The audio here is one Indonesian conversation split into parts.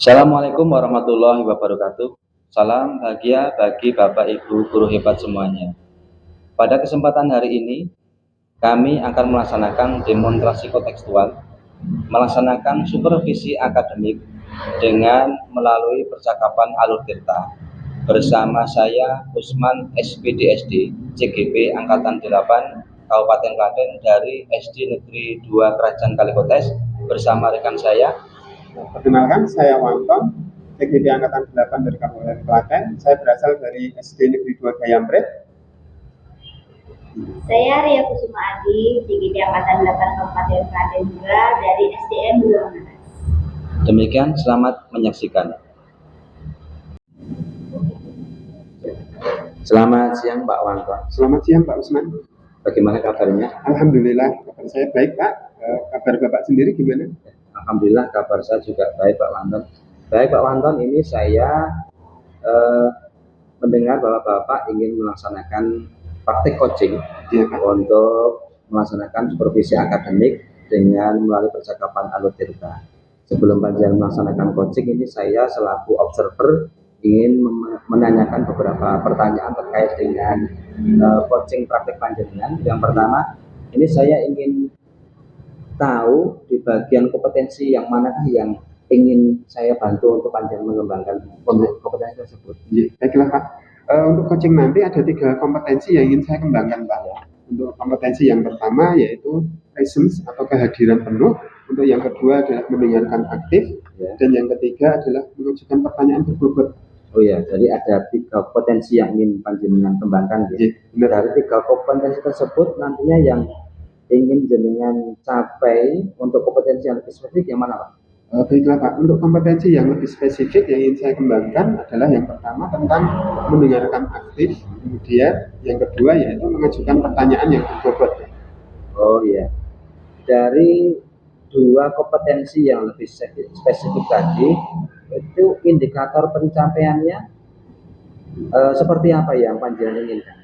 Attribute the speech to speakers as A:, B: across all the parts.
A: Assalamualaikum warahmatullahi wabarakatuh. Salam bahagia bagi Bapak Ibu guru hebat semuanya. Pada kesempatan hari ini, kami akan melaksanakan demonstrasi kontekstual, melaksanakan supervisi akademik dengan melalui percakapan alur tirta. Bersama saya Usman SPDSD, CGP Angkatan 8, Kabupaten Klaten dari SD Negeri 2 Kerajaan Kalikotes bersama rekan saya.
B: Perkenalkan, saya Wanton, CGP Angkatan 8 dari Kabupaten Klaten. Saya berasal dari SD Negeri 2 Gayamret.
C: Saya Ria Kusuma Adi, CGP Angkatan 8 Kabupaten Klaten juga dari SDN 2 Manas.
A: Demikian, selamat menyaksikan. Selamat siang Pak Wanton.
B: Selamat siang Pak Usman.
A: Bagaimana kabarnya?
B: Alhamdulillah, kabar saya baik Pak. Kabar Bapak sendiri gimana?
A: Alhamdulillah, kabar saya juga baik Pak Wanton. Baik Pak Wanton, ini saya mendengar bahwa Bapak ingin melaksanakan praktik coaching untuk melaksanakan supervisi akademik dengan melalui percakapan alur tirta. Sebelum panjenengan melaksanakan coaching ini, saya selaku observer ingin menanyakan beberapa pertanyaan terkait dengan coaching praktik panjenengan. Yang pertama, ini saya ingin tahu di bagian kompetensi yang manakah yang ingin saya bantu untuk panjenengan mengembangkan kompetensi tersebut.
B: Baiklah Pak. Untuk coaching nanti ada 3 kompetensi yang ingin saya kembangkan Pak. Untuk kompetensi yang pertama yaitu presence atau kehadiran penuh. Untuk yang kedua adalah mendengarkan aktif, dan yang ketiga adalah mengajukan pertanyaan berbobot.
A: Oh ya, jadi ada 3 kompetensi yang ingin panjenengan kembangkan. Dari 3 kompetensi tersebut nantinya yang ingin jenengan capai untuk kompetensi yang lebih spesifik yang mana Pak?
B: Baiklah Pak, untuk kompetensi yang lebih spesifik yang ingin saya kembangkan adalah yang pertama tentang mendengarkan aktif, kemudian yang kedua yaitu mengajukan pertanyaan yang berbobot.
A: Oh iya, dari 2 kompetensi yang lebih spesifik tadi, itu indikator pencapaiannya seperti apa yang panjenengan inginkan?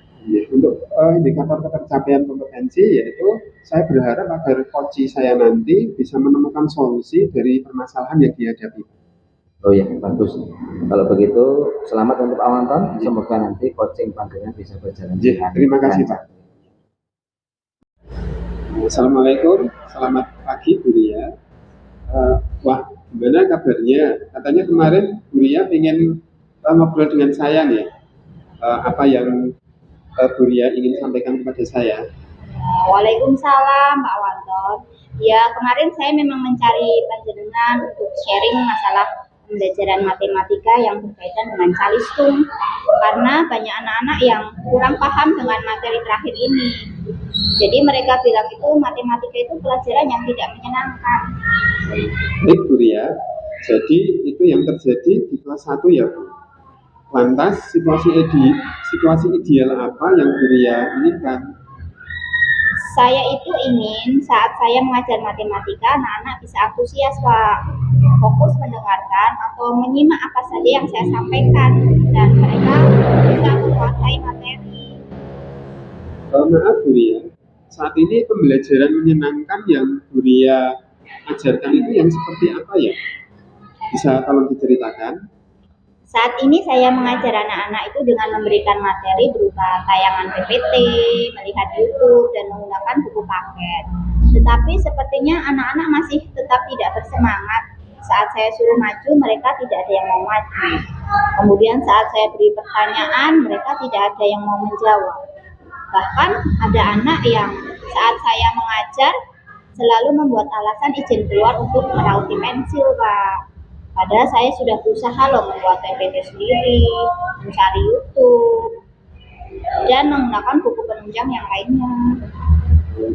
B: Untuk indikator ketercapaian kompetensi yaitu saya berharap agar coach saya nanti bisa menemukan solusi dari permasalahan yang dihadapi.
A: Oh ya, bagus. Kalau begitu, selamat untuk Pak Wanton. Semoga nanti coaching panjenengan bisa berjalan.
B: Terima kasih Pak. Assalamualaikum, selamat pagi Bu Ria. Wah, gimana kabarnya? Katanya kemarin Bu Ria pengen ngobrol dengan saya nih. Apa yang Bu Ria ingin sampaikan kepada saya?
C: Waalaikumsalam Pak Wanton. Ya, kemarin saya memang mencari panjenengan untuk sharing masalah pembelajaran matematika yang berkaitan dengan calistung, karena banyak anak-anak yang kurang paham dengan materi terakhir ini. Jadi mereka bilang itu matematika itu pelajaran yang tidak menyenangkan.
B: Baik Bu Ria, jadi itu yang terjadi di kelas 1 ya Bu. Lantas situasi ideal apa yang Bu Ria inginkan?
C: Saya itu ingin saat saya mengajar matematika, anak-anak bisa antusias Pak, fokus mendengarkan atau menyimak apa saja yang saya sampaikan, dan mereka bisa menguasai materi.
B: Maaf Bu Ria, saat ini pembelajaran menyenangkan yang Bu Ria ajarkan itu yang seperti apa ya? Bisa tolong diceritakan?
C: Saat ini saya mengajar anak-anak itu dengan memberikan materi berupa tayangan PPT, melihat YouTube, dan menggunakan buku paket. Tetapi sepertinya anak-anak masih tetap tidak bersemangat. Saat saya suruh maju, mereka tidak ada yang mau maju. Kemudian saat saya beri pertanyaan, mereka tidak ada yang mau menjawab. Bahkan ada anak yang saat saya mengajar selalu membuat alasan izin keluar untuk merauti pensil Pak. Padahal saya sudah berusaha loh membuat PPT sendiri, mencari YouTube, dan menggunakan buku penunjang yang lainnya.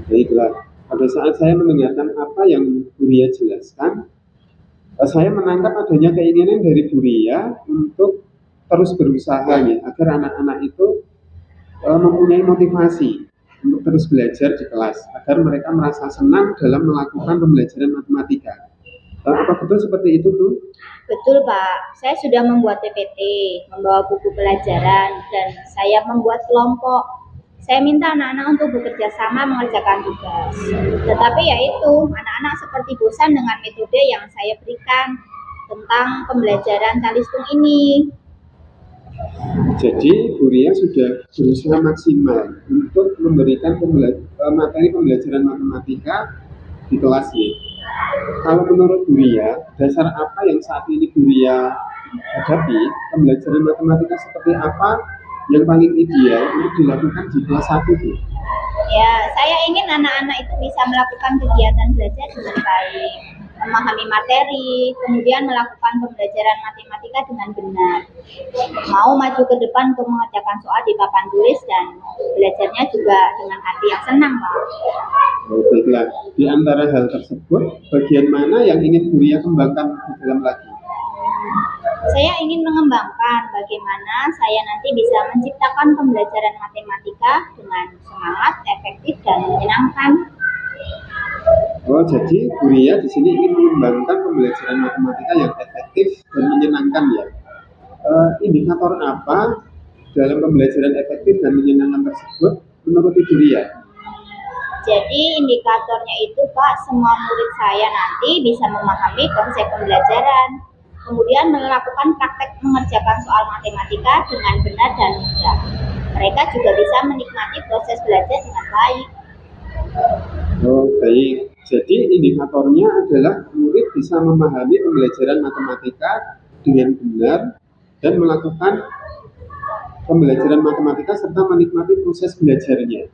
B: Baiklah, pada saat saya mendengarkan apa yang Bu Ria jelaskan, saya menangkap adanya keinginan dari Bu Ria untuk terus berusaha ya, agar anak-anak itu mempunyai motivasi untuk terus belajar di kelas, agar mereka merasa senang dalam melakukan pembelajaran matematika. Apa betul seperti itu Bu?
C: Betul Pak, saya sudah membuat PPT, membawa buku pelajaran, dan saya membuat kelompok. Saya minta anak-anak untuk bekerja sama mengerjakan tugas. Tetapi ya itu, anak-anak seperti bosan dengan metode yang saya berikan. tentang pembelajaran calistung ini.
B: Jadi Bu Ria sudah berusaha maksimal untuk memberikan materi pembelajaran matematika di kelasnya. Kalau menurut Bu Ria, dasar apa yang saat ini Bu Ria hadapi, pembelajaran matematika seperti apa yang paling ideal untuk dilakukan di kelas 1 Bu?
C: Ya, saya ingin anak-anak itu bisa melakukan kegiatan belajar dengan baik, memahami materi, kemudian melakukan pembelajaran matematika dengan benar. Mau maju ke depan untuk mengerjakan soal di papan tulis dan belajarnya juga dengan hati yang senang, Pak.
B: Baiklah, di antara hal tersebut, bagian mana yang ingin Bu Ria kembangkan lebih dalam lagi?
C: Saya ingin mengembangkan bagaimana saya nanti bisa menciptakan pembelajaran matematika dengan semangat, efektif, dan menyenangkan.
B: Oh, jadi Bu Ria di sini ingin mengembangkan pembelajaran matematika yang efektif dan menyenangkan ya. Indikator apa dalam pembelajaran efektif dan menyenangkan tersebut menurut Ibu Ria?
C: Jadi indikatornya itu Pak, semua murid saya nanti bisa memahami konsep pembelajaran, kemudian melakukan praktek mengerjakan soal matematika dengan benar dan mudah. Mereka juga bisa menikmati proses belajar dengan baik.
B: Oh, baik. Jadi indikatornya adalah murid bisa memahami pembelajaran matematika dengan benar dan melakukan pembelajaran matematika serta menikmati proses belajarnya.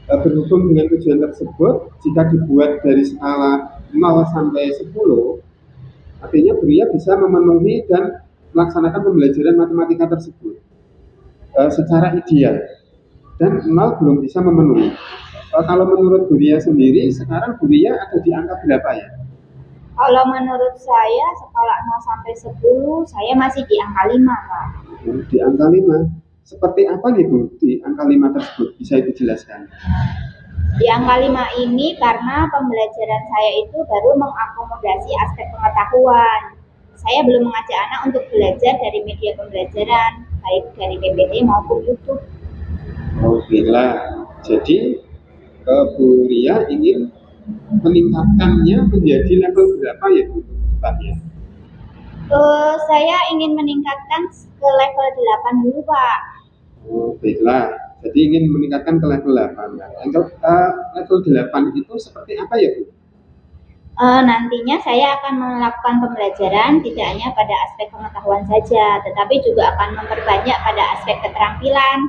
B: Berhubung dengan tujuan tersebut, jika dibuat dari skala 0 sampai 10, artinya Bu Ria bisa memenuhi dan melaksanakan pembelajaran matematika tersebut secara ideal, dan 0 belum bisa memenuhi. Kalau menurut Bu Ria sendiri, sekarang Bu Ria ada di angka berapa ya?
C: Kalau menurut saya skala 0 sampai 10, saya masih di angka 5, Pak.
B: Di angka 5. Seperti apa gitu di angka 5 tersebut? Bisa Ibu jelaskan?
C: Di angka 5 ini karena pembelajaran saya itu baru mengakomodasi aspek pengetahuan. Saya belum mengajak anak untuk belajar dari media pembelajaran, baik dari PPT maupun YouTube.
B: Oh, gila. Jadi Bu Ria ingin meningkatkannya menjadi level berapa ya Bu depannya?
C: Saya ingin meningkatkan ke level 8 dulu, Pak.
B: Oh, baiklah. Jadi ingin meningkatkan ke level 8. Nah, level 8 itu seperti apa ya Bu?
C: Nantinya saya akan melakukan pembelajaran tidak hanya pada aspek pengetahuan saja, tetapi juga akan memperbanyak pada aspek keterampilan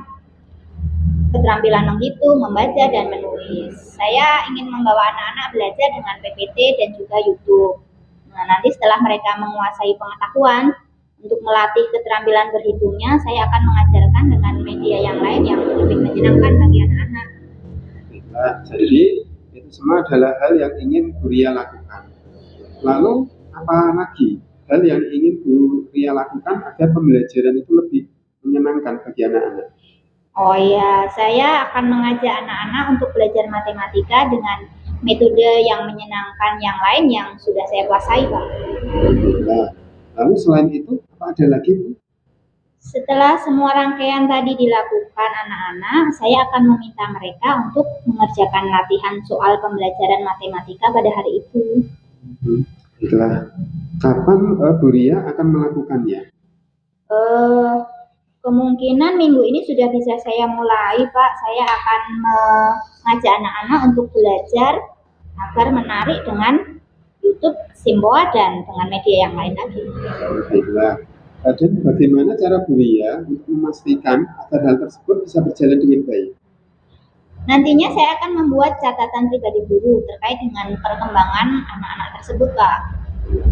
C: menghitung, membaca, dan menulis. Saya ingin membawa anak-anak belajar dengan PPT dan juga YouTube. Nah, nanti setelah mereka menguasai pengetahuan, untuk melatih keterampilan berhitungnya, saya akan mengajarkan dengan media yang lain yang lebih menyenangkan bagi anak-anak.
B: Nah, jadi itu semua adalah hal yang ingin Bu Ria lakukan. Lalu apa lagi hal yang ingin Bu Ria lakukan agar pembelajaran itu lebih menyenangkan bagi anak-anak?
C: Oh ya, saya akan mengajak anak-anak untuk belajar matematika dengan metode yang menyenangkan yang lain yang sudah saya kuasai, Pak.
B: Nah, lalu selain itu, apa ada lagi Bu?
C: Setelah semua rangkaian tadi dilakukan anak-anak, saya akan meminta mereka untuk mengerjakan latihan soal pembelajaran matematika pada hari itu.
B: Itulah. Kapan Bu Ria akan melakukannya?
C: Kemungkinan minggu ini sudah bisa saya mulai, Pak. Saya akan mengajak anak-anak untuk belajar agar menarik dengan YouTube, Simboa, dan dengan media yang lain lagi.
B: Baiklah. Dan bagaimana cara Bu Ria untuk memastikan agar hal tersebut bisa berjalan dengan baik?
C: Nantinya saya akan membuat catatan pribadi guru terkait dengan perkembangan anak-anak tersebut, Pak.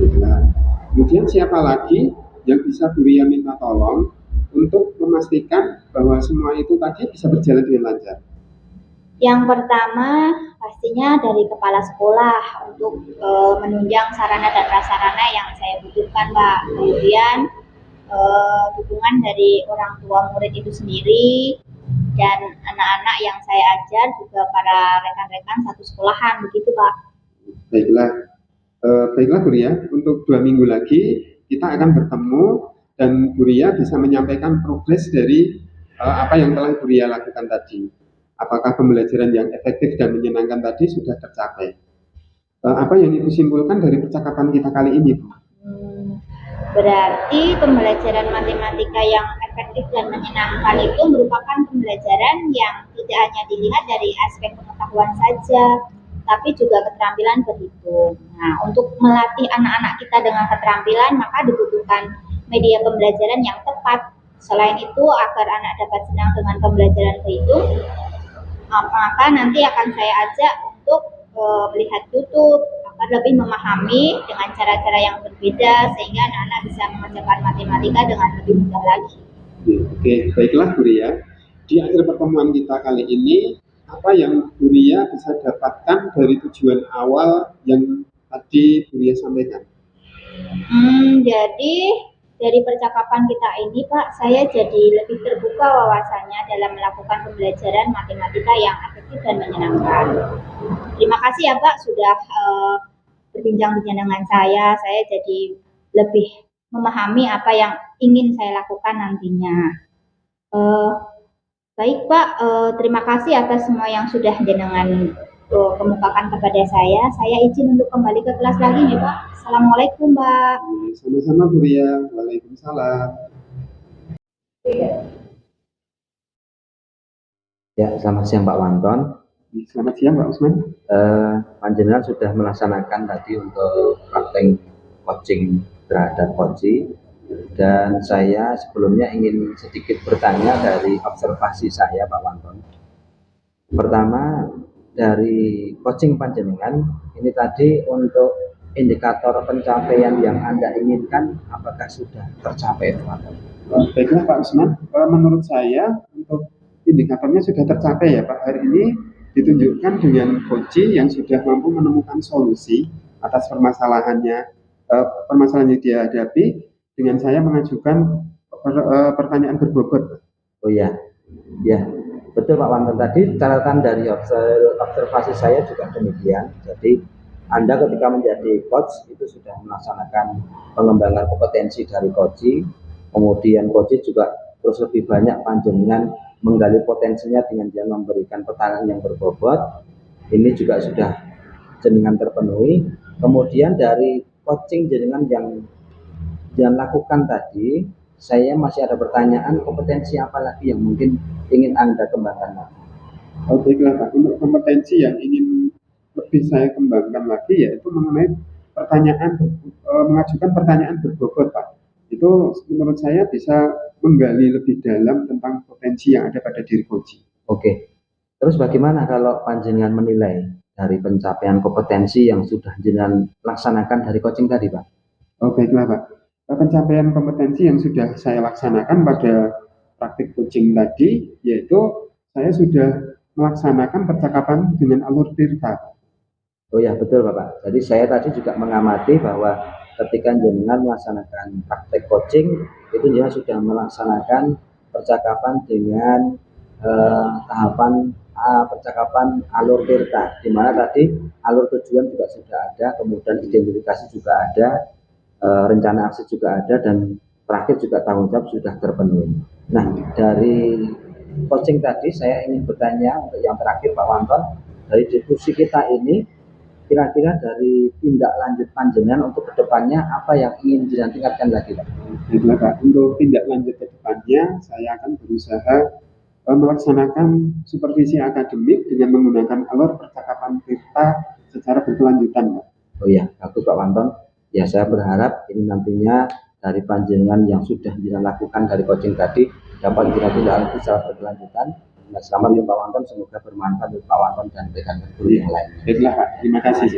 B: Baiklah. Kemudian siapa lagi yang bisa Bu Ria minta tolong untuk memastikan bahwa semua itu tadi bisa berjalan dengan lancar?
C: Yang pertama pastinya dari kepala sekolah untuk menunjang sarana dan prasarana yang saya butuhkan, Pak. Kemudian dukungan dari orang tua murid itu sendiri dan anak-anak yang saya ajar juga para rekan-rekan satu sekolahan, begitu Pak.
B: Baiklah, baiklah Bu Ria, untuk 2 minggu lagi kita akan bertemu dan Bu Ria bisa menyampaikan progres dari apa yang telah Bu Ria lakukan tadi. Apakah pembelajaran yang efektif dan menyenangkan tadi sudah tercapai? Apa yang Ibu simpulkan dari percakapan kita kali ini, Bu?
C: Berarti pembelajaran matematika yang efektif dan menyenangkan itu merupakan pembelajaran yang tidak hanya dilihat dari aspek pengetahuan saja, tapi juga keterampilan berhitung. Nah, untuk melatih anak-anak kita dengan keterampilan, maka dibutuhkan media pembelajaran yang tepat. Selain itu, agar anak dapat senang dengan pembelajaran berhitung, maka nanti akan saya ajak untuk melihat YouTube agar lebih memahami dengan cara-cara yang berbeda sehingga anak-anak bisa mengerjakan matematika dengan lebih mudah lagi.
B: Oke, baiklah Bu Ria. Di akhir pertemuan kita kali ini, apa yang Bu Ria bisa dapatkan dari tujuan awal yang tadi Bu Ria sampaikan?
C: Jadi dari percakapan kita ini Pak, saya jadi lebih terbuka wawasannya dalam melakukan pembelajaran matematika yang efektif dan menyenangkan. Terima kasih ya Pak sudah berbincang-bincang dengan saya jadi lebih memahami apa yang ingin saya lakukan nantinya. Baik Pak, terima kasih atas semua yang sudah jenengan kemukakan kepada saya. Saya izin untuk kembali ke kelas lagi nih Pak. Assalamualaikum Pak.
B: Sama-sama Bu Ria. Waalaikumsalam.
A: Ya, selamat siang Pak Wanton.
B: Selamat siang Pak Usman.
A: Panjenengan sudah melaksanakan tadi untuk praktek coaching terhadap Koji, dan saya sebelumnya ingin sedikit bertanya dari observasi saya Pak Wanton. Pertama, dari coaching panjenengan ini tadi untuk indikator pencapaian yang Anda inginkan apakah sudah tercapai Pak Wanton?
B: Baiklah Pak Usman, menurut saya untuk indikatornya sudah tercapai ya Pak. Hari ini ditunjukkan dengan Koji yang sudah mampu menemukan solusi atas permasalahan yang dia hadapi dengan saya mengajukan pertanyaan berbobot.
A: Oh ya, ya betul Pak Wanton, tadi catatan dari observasi saya juga demikian. Jadi Anda ketika menjadi coach itu sudah melaksanakan pengembangan kompetensi dari Koji, kemudian Koji juga terus lebih banyak panjenengan menggali potensinya dengan dia memberikan pertanyaan yang berbobot. Ini juga sudah jenengan terpenuhi. Kemudian dari coaching jenengan yang lakukan tadi, saya masih ada pertanyaan, kompetensi apa lagi yang mungkin ingin Anda kembangkan lagi?
B: Baiklah Pak, untuk kompetensi yang ingin lebih saya kembangkan lagi yaitu mengenai mengajukan pertanyaan berbobot Pak. Itu menurut saya bisa menggali lebih dalam tentang potensi yang ada pada diri Koji.
A: Oke. Terus bagaimana kalau panjenengan menilai dari pencapaian kompetensi yang sudah jenengan laksanakan dari coaching tadi, Pak?
B: Baiklah Pak. Pencapaian kompetensi yang sudah saya laksanakan pada praktik coaching tadi yaitu saya sudah melaksanakan percakapan dengan alur tirta.
A: Oh ya, betul Bapak. Jadi saya tadi juga mengamati bahwa ketika jenengan melaksanakan praktek coaching itu jenengan sudah melaksanakan percakapan dengan tahapan percakapan alur tirta, di mana tadi alur tujuan juga sudah ada, kemudian identifikasi juga ada, rencana aksi juga ada, dan terakhir juga tanggung jawab sudah terpenuhi. Nah, dari coaching tadi saya ingin bertanya untuk yang terakhir Pak Wanton, dari diskusi kita ini kira-kira dari tindak lanjut panjenengan untuk kedepannya apa yang ingin jenengan tingkatkan lagi Pak?
B: Baiklah Pak, untuk tindak lanjut kedepannya saya akan berusaha melaksanakan supervisi akademik dengan menggunakan alur percakapan tirta secara berkelanjutan Pak.
A: Oh iya, bagus Pak Wanton. Ya, saya berharap ini nantinya dari panjenengan yang sudah jenengan lakukan dari coaching tadi dapat tindak lanjut secara berkelanjutan. Nah, selamat untuk Pak Wanton, semoga bermanfaat untuk Pak Wanton dan rekan guru yang lain.
B: Baiklah Pak, terima kasih.